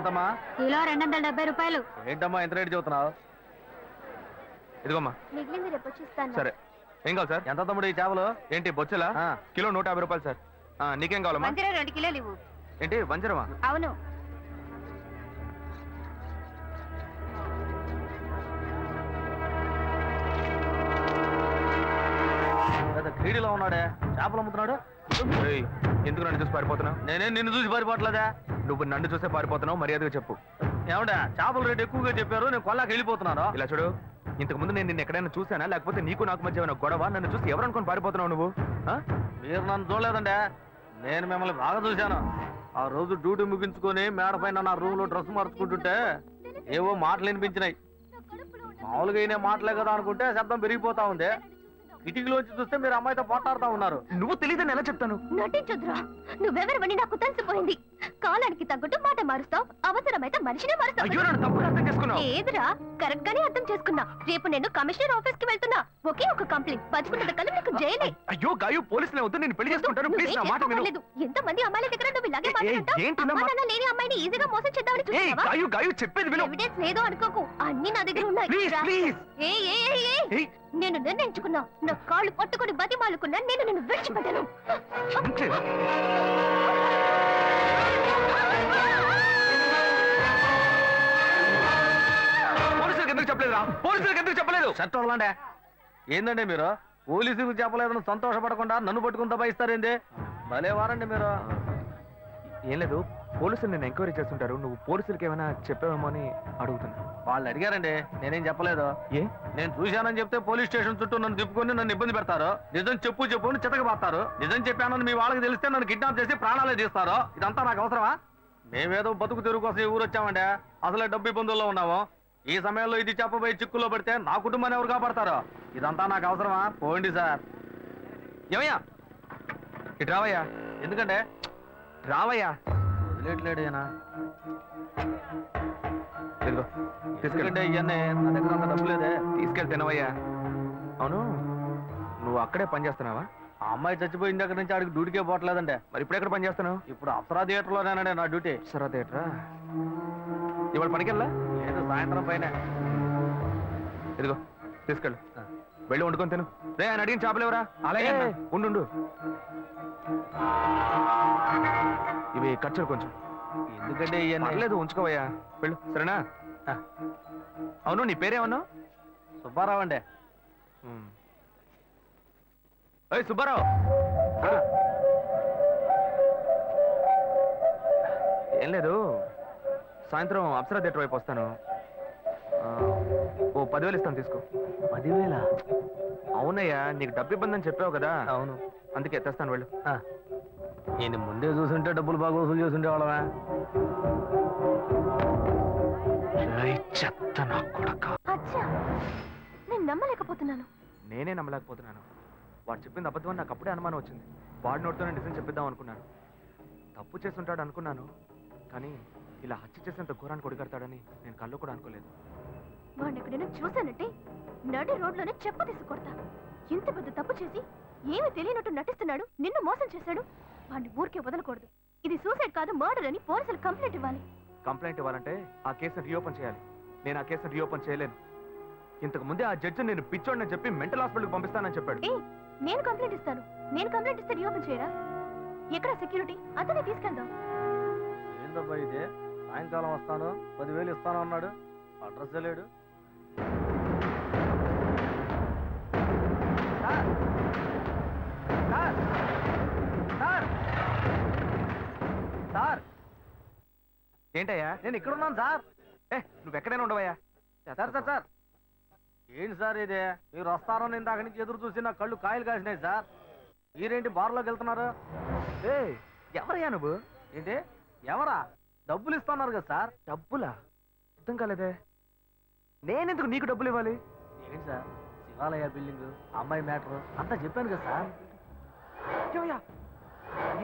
ఎంతమ్మా? కిలో 270 రూపాయలు. ఏంటమ్మా ఎంత రేటు చెబుతున్నావు? ఇదిగోమ్మా. మిగిలింది రేపు వచ్చి ఇస్తాను. సరే. ఏం కావాలి సార్? ఎంత తమ్ముడు ఈ చేపలు? ఏంటి బొచ్చులా? కిలో 150 రూపాయలు సార్. నీకేం కావాలమ్మా? వంజర 2 కిలోలు ఇవ్వు. ఏంటి వంజరమా? అవును. క్రీడలో ఉన్నాడే చేపలు అమ్ముతున్నాడు. ఎందుకు నన్ను చూసి పారిపోతున్నావు? నేనే నిన్ను చూసి పారిపోవట్లేదా? నువ్వు నన్ను చూసే పారిపోతున్నావు. మర్యాదగా చెప్పు. ఏమంటే చేపల రేటు ఎక్కువగా చెప్పారు, నేను కొల్లాకి వెళ్ళిపోతున్నాను. ఇలా చూడు, ఇంతకు ముందు నేను నిన్ను ఎక్కడైనా చూసానా, లేకపోతే నీకు నాకు మధ్య ఏమైనా గొడవ? నన్ను చూసి ఎవరు అనుకుని పారిపోతున్నావు నువ్వు? మీరు నన్ను చూడలేదండి, నేను మిమ్మల్ని బాగా చూశాను. ఆ రోజు డ్యూటీ ముగించుకొని మేడ పైన నా రూమ్ లో డ్రెస్ మార్చుకుంటుంటే ఏవో మాటలు వినిపించినాయి. మామూలుగా అయినా మాటలే కదా అనుకుంటే శబ్దం పెరిగిపోతా ఉంది. కిటికీలోంచి చూస్తే మీరు అమ్మాయితో పోట్లాడుతూ ఉన్నారు. నువ్వు తెలియదని ఎలా చెప్తాను? నటించొద్దురా, నువ్వెవరివని నాకు తెలిసిపోయింది. కాలానికి తగ్గట్టు మాట మారుస్తావు, అవసరమైతే మనిషినే మారుస్తావు. ఏదిరా, కరెక్ట్ గానే అర్థం చేసుకున్నా. రేపు నేను కమిషనర్ ఆఫీస్ కి వెళ్తున్నా. ఒకే ఒక కంప్లైంట్, 10 కల్లా నీకు జైలే. అయ్యో గాయు, పోలీసులే వద్దు, నేను పెళ్లి చేసుకుంటాను. ప్లీజ్ నా మాట విను. ఎంతమంది అమ్మాయిల దగ్గర నువ్వు ఇలాగే మాట్లాడుతావు? లేని అమ్మాయిని ఈజీగా మోసం చేద్దామని చూస్తావా? గాయు గాయు చెప్పేది విను. ఎవిడెన్స్ లేదో అనుకోకు, అన్ని నా దగ్గర ఉన్నాయి. నేను నిర్ణయించుకున్నా, నా కాళ్ళు పట్టుకుని బతిమాలుకున్నా, నేను నిన్ను విడిచిపెట్టాను. పోలీసులకు ఎందుకు చెప్పలేదురా? పోలీసులకు ఎందుకు చెప్పలేదు? షర్ట్ వదలండి. ఏందండి మీరు పోలీసులకు చెప్పలేదని సంతోషపడకుండా నన్ను పట్టుకుని దబాయిస్తారేంది? భలే వారండి మీరు. ఏం లేదు, పోలీసులు నేను ఎంక్వైరీ చేస్తుంటారు. నువ్వు పోలీసులకి ఏమైనా చెప్పావేమో అని అడుగుతున్నా. వాళ్ళు అడిగారండి, నేనేం చెప్పలేదు. ఏ? నేను చూశానని చెప్తే పోలీస్ స్టేషన్ చుట్టూ నన్ను తిప్పుకొని నన్ను ఇబ్బంది పెడతారు. నిజం చెప్పు చెప్పు అని చితకబాస్తారు. నిజం చెప్పానని మీ వాళ్ళకి తెలిస్తే నన్ను కిడ్నాప్ చేసి ప్రాణాలే తీస్తారు. ఇదంతా నాకు అవసరమా? మేమేదో బతుకు తెరుగు కోసం ఈ ఊరు వచ్చామండి. అసలే డబ్బు ఇబ్బందుల్లో ఉన్నాము. ఈ సమయంలో ఇది చెప్పబోయి చిక్కుల్లో పడితే నా కుటుంబాన్ని ఎవరు కాపాడతారో? ఇదంతా నాకు అవసరమా? పోండి సార్. ఏమయ్యా ఇటు రావయ్యా. ఎందుకంటే రావయ్యా. వదిలేట్లేడేనా? తీసుకెళ్ళండి. ఇవన్నీ నా దగ్గర అంత డబ్బు లేదే. తీసుకెళ్ళి తినవయ్యా. అవును, నువ్వు అక్కడే పని చేస్తున్నావా? ఆ అమ్మాయి చచ్చిపోయిన దగ్గర నుంచి ఆడికి డ్యూటీకే పోవట్లేదండి. మరి ఇప్పుడు ఎక్కడ పని చేస్తున్నావు? ఇప్పుడు అప్సరా థియేటర్లోనేనండి నా డ్యూటీ. అప్సరా థియేటరా? ఇవాళ పనికెళ్ళా? లేదు, సాయంత్రం పైన. ఇదిగో తీసుకెళ్ళు, వెళ్ళి వండుకొని తిను. రే, ఆయన అడిగిన చేపలు ఎవరా? అలాగే ఉండు. ఇవి ఖర్చులు కొంచెం. ఎందుకంటే లేదు, ఉంచుకోవయ్యా. వెళ్ళు, సరేనా? అవును, నీ పేరేమన్నా? సుబ్బారావు అండి. సుబ్బారావు, ఏం లేదు, సాయంత్రం అప్సరా థియేటర్ వైపు వస్తాను. ఓ 10,000 ఇస్తాను, తీసుకో. 10,000? అవునయ్యా, నీకు డబ్బు ఇబ్బంది అని చెప్పావు కదా. అవును, అందుకే తెస్తాను, వెళ్ళు. నేను ముందే చూసుంటే డబ్బులు బాగా వసూలు చేస్తుంటే వాళ్ళవా? చెత్త నా కొడక. నేను నమ్మలేకపోతున్నాను. నేనే నమ్మలేకపోతున్నాను. వాడు చెప్పింది అబద్ధం అని నాకు అప్పుడే అనుమానం వచ్చింది. వాడి నోటితోనే నిజం చెప్పిద్దాం అనుకున్నాను. తప్పు చేస్తుంటాడు అనుకున్నాను, కానీ ఇలా హత్య చేసేంత ఘోరాన్ని కొడిగడతాడని నేను కళ్ళు కూడా అనుకోలేదు. వాడిని ఎక్కడైనా చూశానంటే నడి రోడ్లోనే చెప్ప తీసుకొడతా. ఇంత పెద్ద తప్పు చేసి ఏమి తెలియనట్టు నటిస్తున్నాడు, నిన్ను మోసం చేశాడు. వాడిని ఊరికే వదలకూడదు. ఇది సూసైడ్ కాదు, మర్డర్ అని పోలీసులు కంప్లైంట్ ఇవ్వాలి. కంప్లైంట్ ఇవ్వాలంటే ఆ కేసును రీఓపెన్ చేయాలి. నేను ఆ కేసును రీఓపెన్ చేయలేను. ఇంతకు ముందే ఆ జడ్జి నేను పిచ్చోడిని చెప్పి మెంటల్ హాస్పిటల్కి పంపిస్తానని చెప్పాడు. నేను కంప్లైంట్ ఇస్తాను. నేను కంప్లైంట్ ఇస్తే రీఓపెన్ చేయరా? ఎక్కడ సెక్యూరిటీ? అతనే తీసుకెళ్దాం. ఏందబ్బా ఇది? సాయంకాలం వస్తాను, 10,000 ఇస్తాను అన్నాడు. అడ్రస్ లేడు. సార్, ఏంటయ్యా? నేను ఇక్కడ ఉన్నాను సార్. నువ్వు ఎక్కడైనా ఉండవయ్యా. సార్ ఏంటి సార్ ఇది? మీరు వస్తారో నేను దాకా నుంచి ఎదురు చూసి నా కళ్ళు కాయలు కాసినాయి సార్. మీరేంటి బార్లోకి వెళ్తున్నారు? ఎవరయ్యా నువ్వు? ఏంటి ఎవరా? డబ్బులు ఇస్తున్నారు కదా సార్. డబ్బులా? అర్థం కాలేదే. నేనెందుకు నీకు డబ్బులు ఇవ్వాలి? ఏంటి సార్, శివాలయ బిల్డింగ్, అమ్మాయి మ్యాటర్ అంతా చెప్పాను కదా సార్.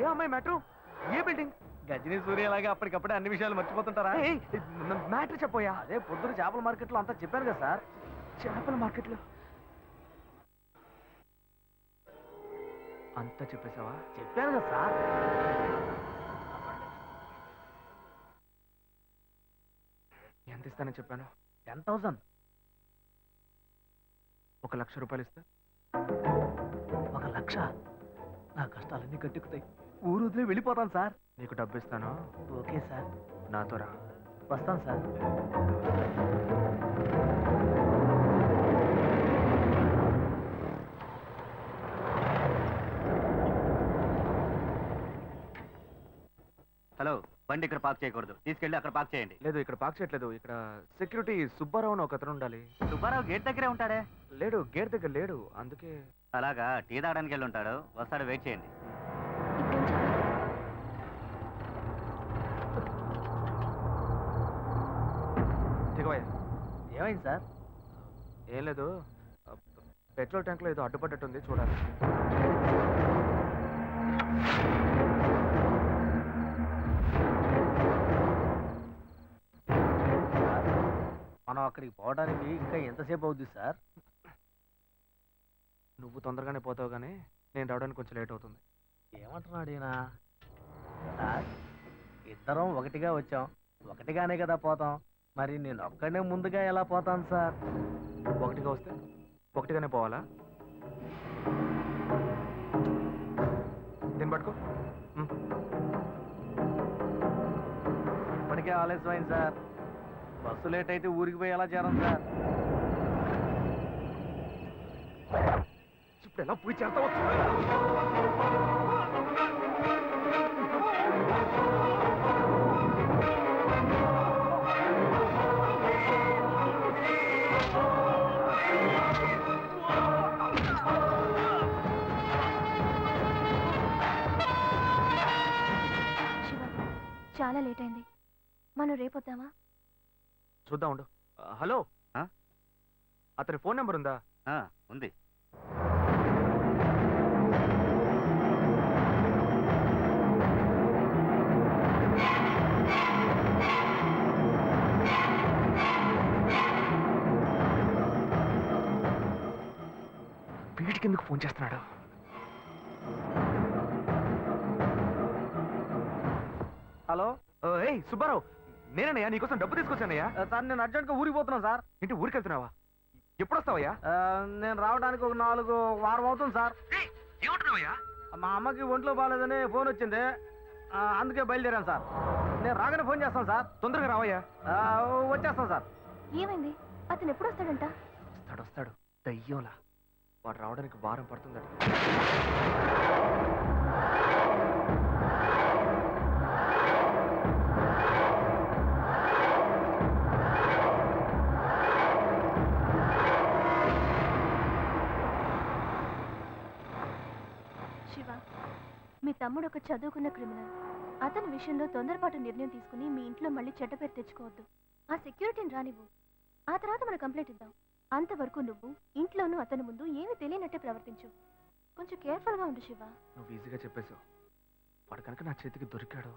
ఏ అమ్మాయి మ్యాటర్? ఏ బిల్డింగ్? గజనీ సూర్యలాగా అప్పటికప్పుడే అన్ని విషయాలు మర్చిపోతుంటారా? మ్యాటర్ చెప్పోయా. అదే పొద్దున చేపల మార్కెట్లో అంతా చెప్పాను కదా సార్. చేపల మార్కెట్లో అంతా చెప్పేశావా? చెప్పాను కదా సార్. ఇస్తానని చెప్పాను. 10,000. 1,00,000 రూపాయలు ఇస్తే 1,00,000. నా కష్టాలన్నీ గట్టెక్కుతాయి. ఊరు వదిలి వెళ్ళిపోతాను సార్. నీకు డబ్బు ఇస్తాను, ఓకే సార్. నాతో రా. వస్తాను సార్. హలో, బండి ఇక్కడ పార్క్ చేయకూడదు, తీసుకెళ్ళి అక్కడ పార్క్ చేయండి. లేదు, ఇక్కడ పార్క్ చేయట్లేదు. ఇక్కడ సెక్యూరిటీ సుబ్బారావు అని ఒక అతను ఉండాలి. సుబ్బారావు గేట్ దగ్గరే ఉంటాడే. లేడు, గేట్ దగ్గర లేడు, అందుకే. అలాగా, టీ తాగడానికి వెళ్ళి ఉంటాడు, వస్తాడు, వెయిట్ చేయండి. దిగవయ్యా. ఏమైంది సార్? ఏం లేదు, పెట్రోల్ ట్యాంక్ లో ఏదో అడ్డుపడ్డట్టుంది, చూడాలి. మనం అక్కడికి పోవడానికి ఇంకా ఎంతసేపు అవుద్ది సార్? నువ్వు తొందరగానే పోతావు, కానీ నేను రావడానికి కొంచెం లేట్ అవుతుంది. ఏమంటున్నాడు ఈయన? సార్, ఇద్దరం ఒకటిగా వచ్చాం, ఒకటిగానే కదా పోతాం. మరి నేను ఒక్కడే ముందుగా ఎలా పోతాను సార్? ఒకటిగా వస్తే ఒకటిగానే పోవాలా? దీన్ని పట్టుకో. ఇప్పటికే ఆలస్యమైంది సార్. బస్సు లేట్ అయితే ఊరికి పోయి ఎలా చేరం సార్? ఇప్పుడు ఎలా పోయి చేస్తావు? చాలా లేట్ అయింది, మనం రేపొద్దామా? చూద్దాం, ఉండు. హలో, ఆ? అతని ఫోన్ నెంబర్ ఉందా? ఉంది. వీటికి ఎందుకు ఫోన్ చేస్తున్నాడు? హలో. ఏయ్ సుబ్బారావు, నేనయ్యా, నీకోసం డబ్బు తీసుకొచ్చానయ్యా. సార్, నేను అర్జెంట్గా ఊరికి పోతున్నాను సార్. ఇంటి ఊరికి వెళ్తున్నావా? ఎప్పుడు వస్తావయ్యా? నేను రావడానికి ఒక 4 వారం అవుతుంది సార్. ఏమంటున్నావయ్యా? మా అమ్మకి ఒంట్లో బాగాలేదని ఫోన్ వచ్చింది, అందుకే బయలుదేరాను సార్. నేను రాగానే ఫోన్ చేస్తాను సార్. తొందరగా రావయ్యా. వచ్చేస్తాను సార్. ఏమైంది? అతను ఎప్పుడు వస్తాడంట? వస్తాడు, దయ్యంలా. వాడు రావడానికి వారం పడుతుందట. శివ, మీ తమ్ముడు ఒక చదువుకున్న క్రిమినల్. అతని విషయంలో తొందరపాటు నిర్ణయం తీసుకుని మీ ఇంట్లో మళ్ళీ చెడ్డ పేరు తెచ్చుకోవద్దు. ఆ సెక్యూరిటీని రానివ్వు, ఆ తర్వాత మనం కంప్లైంట్ ఇద్దాం. అంతవరకు నువ్వు ఇంట్లోనూ అతని ముందు ఏమీ తెలియనట్టే ప్రవర్తించు. కొంచెం కేర్ఫుల్ గా ఉండు శివ. నువ్వు ఈజీగా చెప్పేశావు. వాడు కనుక నా చేతికి దొరికాడు.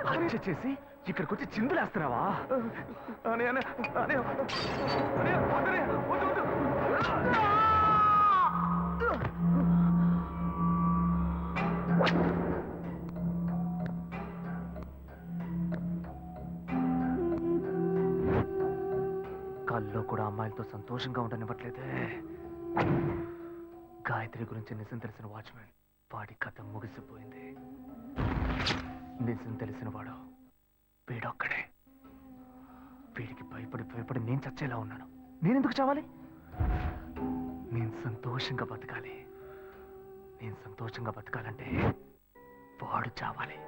హత్య చేసి ఇక్కడికి వచ్చి చిందులేస్తున్నావా? కల్లో కూడా అమ్మాయిలతో సంతోషంగా ఉండనివ్వట్లేదే. గాయత్రి గురించి నిజం తెలిసిన వాచ్మెన్, వాడి కథ ముగిసిపోయింది. నిజం తెలిసిన వాడు వీడొక్కడే. వీడికి భయపడి నేను చచ్చేలా ఉన్నాను. నేనెందుకు చావాలి? నేను సంతోషంగా బతకాలి. నేను సంతోషంగా బతకాలంటే వాడు చావాలి.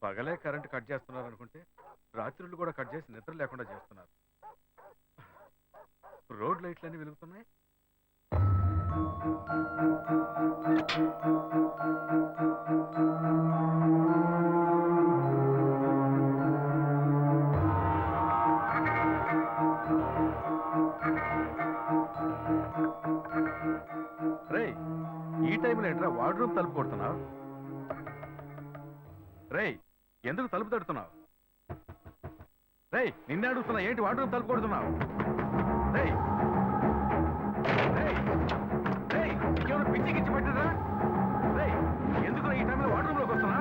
పగలే కరెంట్ కట్ చేస్తున్నారు అనుకుంటే రాత్రులు కూడా కట్ చేసి నిద్ర లేకుండా చేస్తున్నారు. రోడ్ లైట్లన్నీ వెలుగుతున్నాయి. రేయ్, ఈ టైంలో ఏంట్రా వార్డ్రూమ్ తలుపు కొడుతున్నావు? రేయ్, ఎందుకు తలుపు తడుతున్నావు? రేయ్, నిన్నే అడుగుతున్నా, ఏంటి వార్డ్రూమ్ తలుపు కొడుతున్నావు? రేయ్ రేయ్ రేయ్, ఇంకేమైనా పిచ్చి గిచ్చి పెట్టదా? రేయ్, ఎందుకు ఈ టైంలో వార్డ్రూమ్ లోకి వస్తున్నా?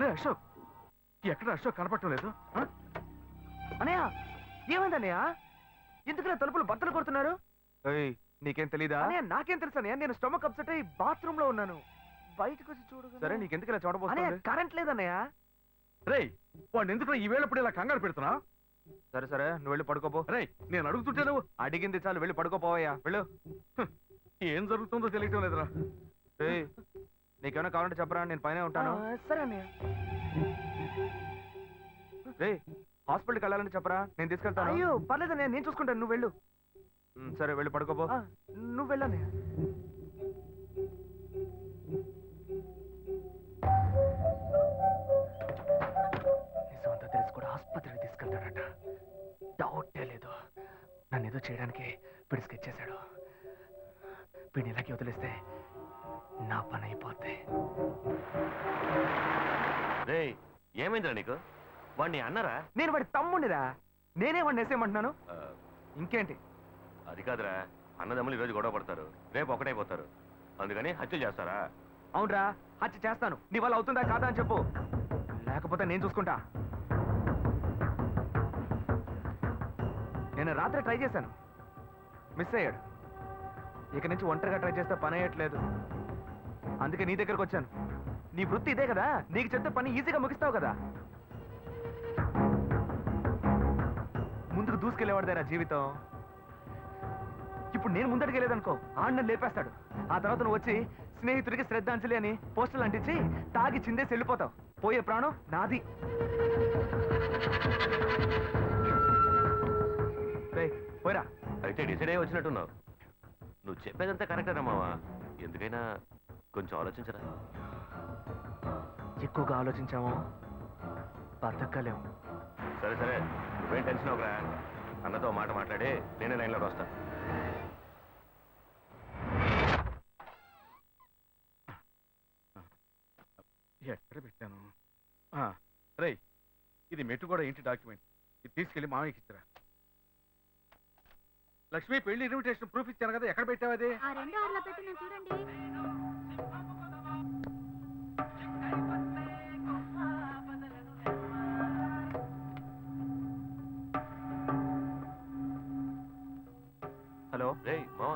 రే అశోక్, ఎక్కడ అశోక్ కనపడటం లేదు? అనయ్య, ఏమైందన్నయ్య? ఎందుకు తలుపులు బట్టలు కొడుతున్నారు? నీకేం తెలీదా? నాకేం తెలుసు అన్నయ్య, నేను స్టమక్ అప్సెట్ అయ్యి బాత్రూమ్ లో ఉన్నాను. బయటకు వచ్చి చూడు. సరే, నీకెందుకు ఇలా చూడబోతున్నా? కరెంట్ లేదన్నయ్య. రేయ్, వాడిని ఎందుకు ఈ వేళప్పుడు ఇలా కంగారు పెడుతున్నా? సరే సరే, నువ్వు వెళ్ళి పడుకోపో. రేయ్, నేను అడుగుతుంటే నువ్వు అడిగింది చాలు, వెళ్ళి పడుకోపోవయ్యా, వెళ్ళు. ఏం జరుగుతుందో తెలియటం లేదురా. నీకేమైనా కావాలంటే చెప్పరా, నేను పైన ఉంటాను. సరే అన్నయ్య. రే, హాస్పిటల్కి వెళ్ళాలని చెప్పరా, నేను తీసుకెళ్తాను. అయ్యో పర్లేదన్నయ్య, నేను చూసుకుంటాను, నువ్వు వెళ్ళు. సరే, వెళ్ళి పడుకోపో. నువ్వు వెళ్ళన్నయ్య. నిజమంతా తెలిసి కూడా ఆసుపత్రికి తీసుకెళ్తాడట. డౌటే లేదు, నన్ను ఏదో చేయడానికి వీడు స్కెచ్ చేశాడు. వీడిని ఇలాగే వదిలేస్తే నా పని అయిపోద్ది. రే, ఏమైందిరా నీకు? వాడిని అన్నారా? నేను వాడి తమ్ముడిరా, నేనే వాడిని వేసేయమంటున్నాను. ఇంకేంటి? అది కాదురా, అన్నదమ్ములు ఈరోజు గొడవ పడతారు, రేపు ఒకటైపోతారు, అందుకని హత్య చేస్తారా? అవునరా, హత్య చేస్తాను. నీ వల్ల అవుతుందా కాదా అని చెప్పు, లేకపోతే నేను చూసుకుంటా. నేను రాత్రి ట్రై చేశాను, మిస్ అయ్యాడు. ఇక నుంచి ఒంటరిగా ట్రై చేస్తే పని అయ్యట్లేదు, అందుకే నీ దగ్గరకు వచ్చాను. నీ వృత్తి ఇదే కదా, నీకు చెప్తే పని ఈజీగా ముగిస్తావు కదా. ముందుకు దూసుకెళ్ళేవాడిదేరా జీవితం. ఇప్పుడు నేను ముందడికెళ్ళేదనుకో, ఆడిని లేపేస్తాడు. ఆ తర్వాత నువ్వు వచ్చి స్నేహితుడికి శ్రద్ధాంజలి అని పోస్టర్లు అంటించి తాగి చిందేసి వెళ్ళిపోతావు. పోయే ప్రాణం నాది. పోయిరా. అయితే డిసైడ్ అయ్యి వచ్చినట్టున్నావు. నువ్వు చెప్పేదంతా కరెక్టేనా మావా? ఎందుకైనా కొంచెం ఆలోచించరా. ఎక్కువగా ఆలోచించామో బతకలేము. సరే సరే, నువ్వేం టెన్షన్ అవ్వరా. అన్నతో మాట మాట్లాడి నేనే లైన్లోకి వస్తా. ఎక్కడ పెట్టాను? రేయ్, ఇది మెట్టుగూడ ఇంటి డాక్యుమెంట్. ఇది తీసుకెళ్లి మామయ్యకి ఇచ్చిరా. లక్ష్మి, పెళ్లి ఇన్విటేషన్ ప్రూఫ్ ఇచ్చాను కదా, ఎక్కడ పెట్టావు అది? చూడండి. హలో. రే మావా,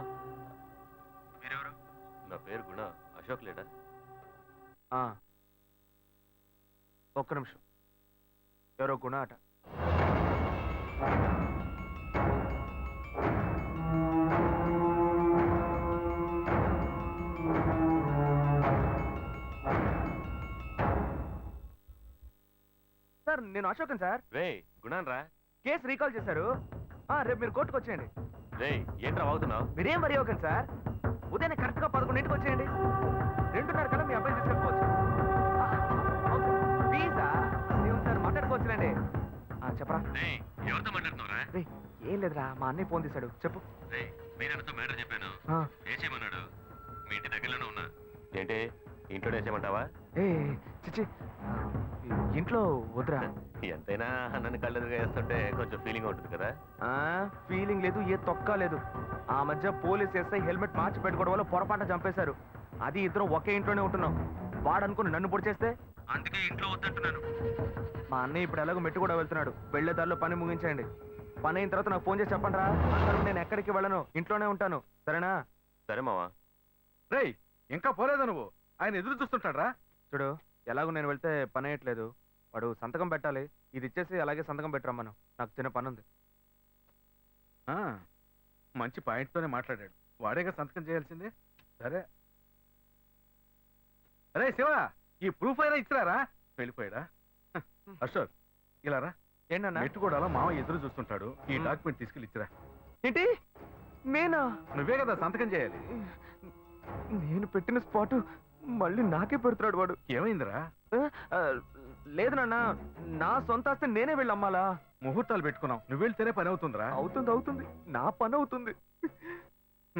మీరెవరు? నా పేరు గుణ. అశోక్ లేడా? ఒక్క నిమిషం. ఎవరో గుణ అట. సార్, నేను అశోకన్ సార్. రే గుణాన్ రా. కేసు రీకాల్ చేశారు. రేపు మీరు కోర్టుకు వచ్చేయండి. రే, ఏంట్రా వాగుతున్నావు? మీరేం వరి అవ్వకండి సార్. ఉదయం కరెక్ట్గా 11ంటికి వచ్చేయండి. 2:30 కల్లా మీ అబ్బాయి తీసుకెళ్ళిపోవచ్చు. ప్లీజా సార్, మాట్లాడుకోవచ్చులేండి. చెప్పరా. ఎవరితో మాట్లాడుతున్నావురా? ఏం లేదురా, మా అన్నయ్య ఫోన్ తీశాడు. చెప్పు. మీరన్నతో మ్యాటర్ చెప్పాను, వేసేయమన్నాడు. మీ ఇంటి దగ్గరలోనే ఉన్నా. ఏంటి, ఇంట్లో వేసేయమంటావా? చిచ్చి, ఇంట్లో వద్దురా. ఎంతైనా నన్ను కళ్ళెదురుగా వేస్తుంటే కొంచెం ఫీలింగ్ ఉంటుంది కదా. ఫీలింగ్ లేదు, ఏ తొక్క లేదు. ఆ మధ్య పోలీస్ ఎస్ఐ హెల్మెట్ మార్చి పెట్టుకోవడం వల్ల పొరపాటు చంపేశారు. అది ఇద్దరం ఒకే ఇంట్లోనే ఉంటున్నాం. వాడు అనుకుని నన్ను పొడి చేస్తే అందుకే ఇంట్లో వద్దంటున్నాను. మా అన్నయ్య ఇప్పుడు ఎలాగో మెట్టు కూడా వెళ్తున్నాడు. వెళ్లే దారిలో పని ముగించేయండి. పని అయిన తర్వాత నాకు ఫోన్ చేసి చెప్పండి రా. నేను ఎక్కడికి వెళ్ళను, ఇంట్లోనే ఉంటాను. సరేనా? సరే మావా. రేయ్, ఇంకా పోలేదా నువ్వు? ఆయన ఎదురు చూస్తుంటాడ్రా. చూడు, ఎలాగో నేను వెళ్తే పని అయ్యట్లేదు. వాడు సంతకం పెట్టాలి. ఇది ఇచ్చేసి అలాగే సంతకం పెట్టరమ్మను. నాకు చిన్న పని ఉంది. మంచి పాయింట్తోనే మాట్లాడాడు. వాడేగా సంతకం చేయాల్సిందే. సరే. అరే శివ, ఈ ప్రూఫ్ అయినా ఇచ్చిరారా? వెళ్ళిపోయాడా? అశోక్ ఇలా రా. ఏంటన్నా? మెట్టుకోడాలో మామ ఎదురు చూస్తుంటాడు. ఈ డాక్యుమెంట్ తీసుకెళ్ళి ఇచ్చిరా. ఏంటి నేనా? నువ్వే కదా సంతకం చేయాలి. నేను పెట్టిన స్పాట్ మళ్ళీ నాకే పెడుతున్నాడు వాడు. ఏమైందిరా? లేదు నాన్న, నా సొంత ఆస్తి నేనే వెళ్ళి అమ్మాలా? ముహూర్తాలు పెట్టుకున్నాం, నువ్వు వెళ్తేనే పని అవుతుందిరా. అవుతుంది, నా పని అవుతుంది.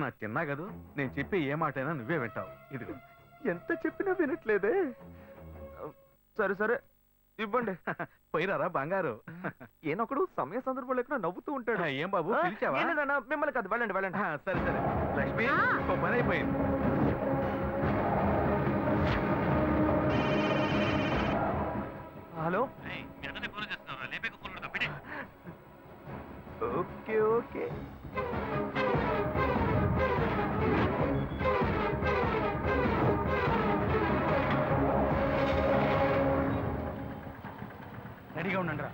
నా చిన్నా కదూ, నేను చెప్పే ఏ మాటైనా నువ్వే వింటావు. ఇదిగో. ఎంత చెప్పినా వినట్లేదే. సరే ఇవ్వండి. పోయిరారా బంగారు. ఏనొకడు సమయ సందర్భం లేకుండా నవ్వుతూ ఉంటాడు. ఏం బాబు పిలిచావా? ఏం లేదన్నా, మిమ్మల్ని కాదు, వెళ్ళండి. సరే లక్ష్మి, ఓ పని అయిపోయింది. హలో. ఫోన్ చేస్తున్నావు, లేపేక ఫోన్ తప్పితే ఓకే. రెడీగా ఉండండి రా.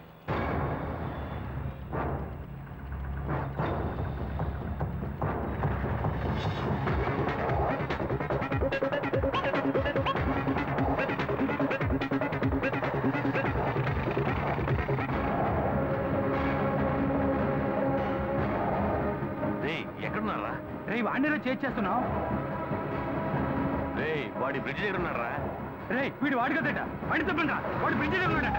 ఎక్కడున్నారా? రే వాడిని చేస్తున్నావు. రే వాడి బ్రిడ్జ్ దగ్గర ఉన్నారా? రే వీడు వాడి కదట, వాడి తప్పండి రా. వాడు బ్రిడ్జ్ దగ్గర ఉన్నాడట.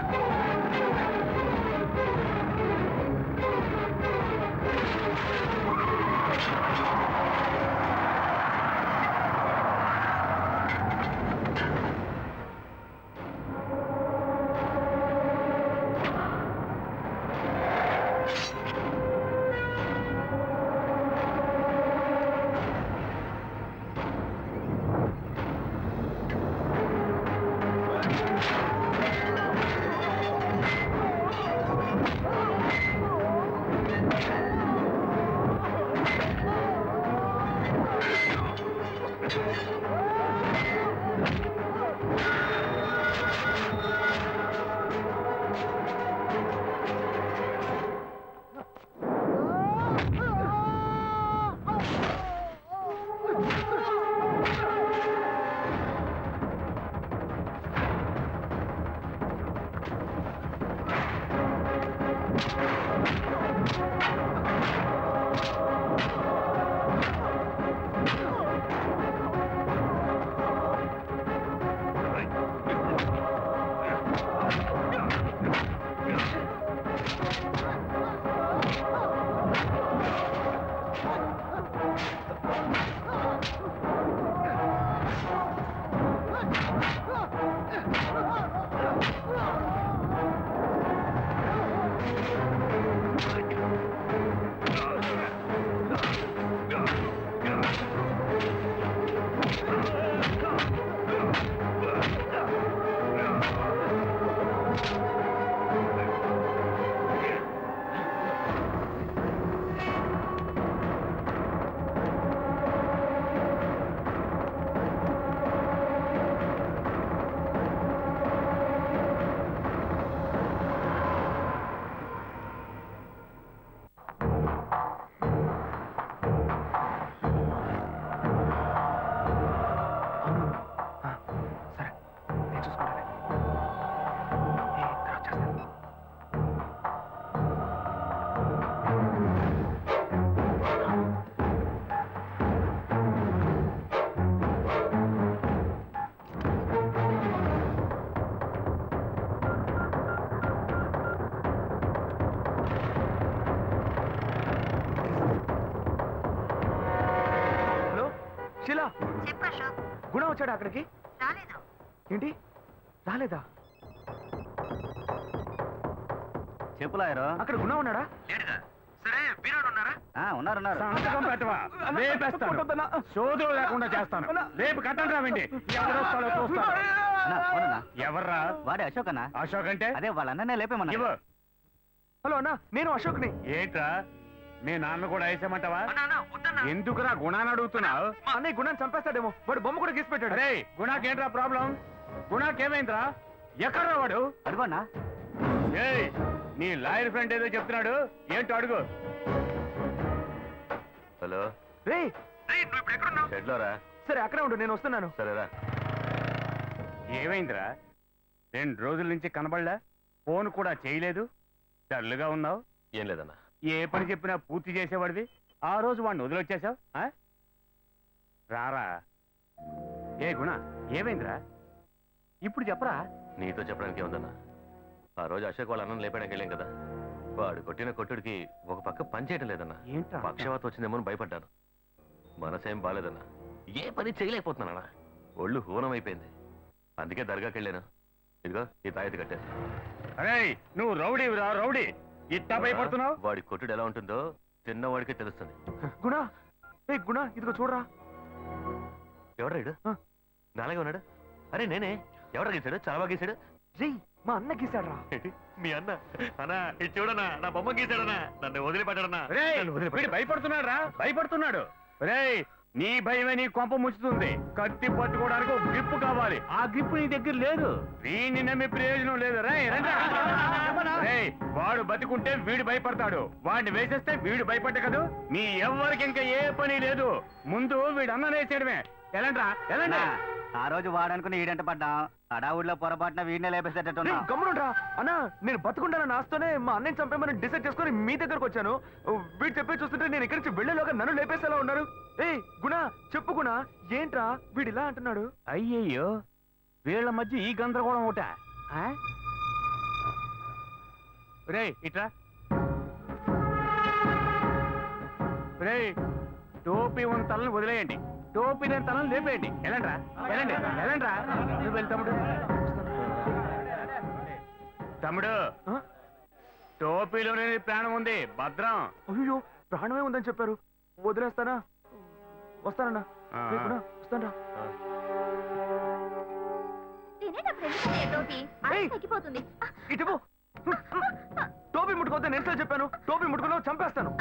శిలా, గుణ వచ్చాడా అక్కడికి? ఏంటి రాలేదా? చెప్పులాయరు. అక్కడ గుణ ఉన్నాడా? సరే వీరాడు ఉన్నారా? ఉన్నారు. సంతకం పెట్టవా? లేపేస్తాను. సోదరులు లేకుండా చేస్తాను. రేపు కట్టండి రావండి. ఎవరొస్తాడో చూస్తాను. ఎవర్రా? వాడే అశోక్ అన్న. అశోక్ అంటే అదే వాళ్ళ అన్ననే లేపేమన్నా. ఇవ్వు. హలో అన్నా, నేను అశోక్ని. ఏంట్రా మీ నాన్న కూడా వేసేమంటావా? ఎందుకురా గుణాన్ని అడుగుతున్నావు? మా అన్నయ్య గుణాన్ని చంపేస్తాడేమో, వాడు బొమ్మ కూడా గీసి పెట్టాడు. రే గుణాకేంట్రా ప్రాబ్లం? గుణాకేమైందిరా? ఎక్కడ్రా వాడు? అడుగున్నా. ఏయ్ నీ లాయర్ ఫ్రెండ్ ఏదో చెప్తున్నాడు, ఏంటో అడుగు. హలో రే నువ్వు ఇప్పుడు ఎక్కడున్నావు? షెడ్లోరా? సరే అక్కడే ఉండు, నేను వస్తున్నాను. సరేరా. ఏమైందిరా 2 రోజుల నుంచి కనబడలా ఫోన్ కూడా చేయలేదు డల్లుగా ఉన్నావు ఏం లేదన్నా. ఏ పని చెప్పినా పూర్తి చేసేవాడివి ఆ రోజు వాడిని వదిలొచ్చేసావు రారా ఏ గుణ ఏమైందిరా ఇప్పుడు చెప్పరా నీతో చెప్పడానికి ఏముందన్నా, ఆ రోజు అశోక్ వాళ్ళ అన్నం లేపడానికి వెళ్ళాం కదా, వాడు కొట్టిన కొట్టుడికి ఒక పక్క పని చేయటం లేదన్నా. ఏంట్రా పక్షవాతం వచ్చిందేమో అని భయపడ్డాను. మనసేం బాలేదన్నా, ఏ పని చేయలేకపోతున్నానా, ఒళ్ళు హూనం అయిపోయింది. అందుకే దర్గాకి వెళ్ళాను. ఇదిగో ఈ తాయెత్తు కట్టాను. అరే నువ్వు రౌడీవిరా రౌడీ ఇట్టా భయపడుతున్నావు వాడి కొట్టుడు ఎలా ఉంటుందో చిన్నవాడికే తెలుస్తుంది. గుణ ఏ గుణ ఇదిగో చూడరా. ఎవడ్రా ఇడు నాలాగే ఉన్నాడు? అరే నేనే. ఎవడ గీసాడు? చాలా బాగా గీసాడు. మా అన్న గీసాడ్రా. మీ అన్న అన్నా ఇది చూడనా, నా బొమ్మ గీసాడనా, నన్ను వదిలిపెట్టాడన్నా. వీడు భయపడుతున్నాడు రా భయపడుతున్నాడు. రేయ్ నీ భయమే నీ కొంప ముచ్చుతుంది. కత్తి పట్టుకోవడానికి ఒక గ్రిప్ కావాలి. ఆ గ్రిప్ నీ దగ్గర లేదు. వీడిని నమ్మి ప్రయోజనం లేదు. రేయ్ వాడు బతికుంటే వీడు భయపడతాడు, వాడిని వేసేస్తే వీడు భయపడ్డ కదా. మీ ఎవ్వరికి ఇంకా ఏ పని లేదు. ముందు వీడు అన్న వేసేయడమే. ఎలాంట్రా ఎలాంటి ఆ రోజు వాడనుకుని ఈడంట పడ్డాం. అడావుడిలో పొరపాటున వీడినే లేపేసేటట్టున్నా. గమ్మునుండ్రా అన్నా. నేను బతుకుంటానని ఆస్తోనే మా అన్నయ్య చంపేమని డిసైడ్ చేసుకుని మీ దగ్గరకు వచ్చాను. వీడు చెప్పే చూస్తుంటే నేను ఇక్కడి నుంచి వెళ్ళేలోగా నన్ను లేపేసేలా ఉన్నారు. ఏయ్ గుణ చెప్పు గుణ, ఏంట్రా వీడు ఇలా అంటున్నాడు? అయ్యయ్యో వీళ్ళ మధ్య ఈ గందరగోళం ఒకట. రే ఇట్రా. రే టోపీ ఉన్న తలని వదిలేయండి, టోపీ లేని తలని లేపేయండి. Elantra ఎలాండి Elantra. నువ్వు వెళ్ళి తమ్ముడు. తమ్ముడు టోపీలోనే ప్రాణం ఉంది, భద్రం. అయ్యో ప్రాణమే ఉందని చెప్పారు, వదిలేస్తానా? వస్తానన్నా. వస్తానరా. తగ్గిపోతుంది. ఇటు టోపీ ముట్టుకోవద్దు నేను చెప్పాను. టోపీ ముట్టుకున్నావు చంపేస్తాను.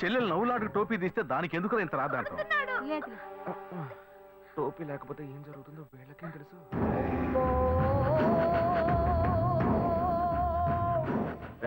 చెల్లెలు నవ్వులాడు టోపీ తీస్తే దానికి ఎందుకు ఇంత రాదంట. టోపీ లేకపోతే ఏం జరుగుతుందో వీళ్ళకేం తెలుసు.